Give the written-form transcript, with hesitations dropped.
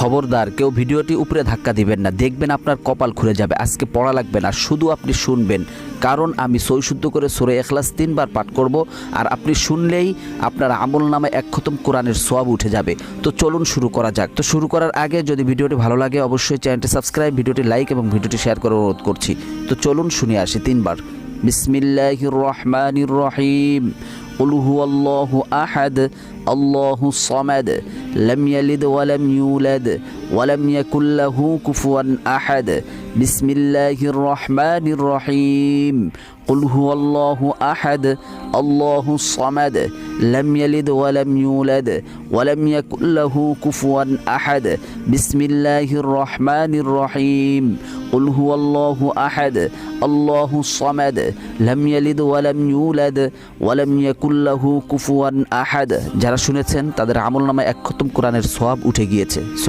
খবরদার কেউ ভিডিওটি উপরে ধাক্কা দিবেন না, দেখবেন আপনার কপাল খুলে যাবে। আজকে পড়া লাগবে না, শুধু আপনি শুনবেন, কারণ আমি সই শুদ্ধ করে সূরা ইখলাস 3 বার পাঠ করব, আর আপনি শুনলেই আপনার আমল নামায় 1 খতম কোরআনের সওয়াব উঠে যাবে। তো চলুন শুরু করা যাক। তো শুরু করার আগে যদি ভিডিওটি ভালো লাগে অবশ্যই চ্যানেলটি সাবস্ক্রাইব, ভিডিওটি লাইক এবং ভিডিওটি শেয়ার করার অনুরোধ করছি। তো চলুন শুনে আসি 3 বার। বিসমিল্লাহির রহমানির রহিম। قل هو الله أحد الله الصمد لم يلد ولم يولد ولم يكن له كفوا أحد بسم الله الرحمن الرحيم قل هو الله أحد الله الصمد لم يلد ولم يولد ولم يكن له كفوا أحد بسم الله الرحمن الرحيم قل هو الله أحد الله الصمد لم يلد ولم يولد ولم يكن له كفوا أحد। যারা শুনেছেন তাদের আমলনামায় 1 খতম কোরআনের সওয়াব উঠে গিয়েছে।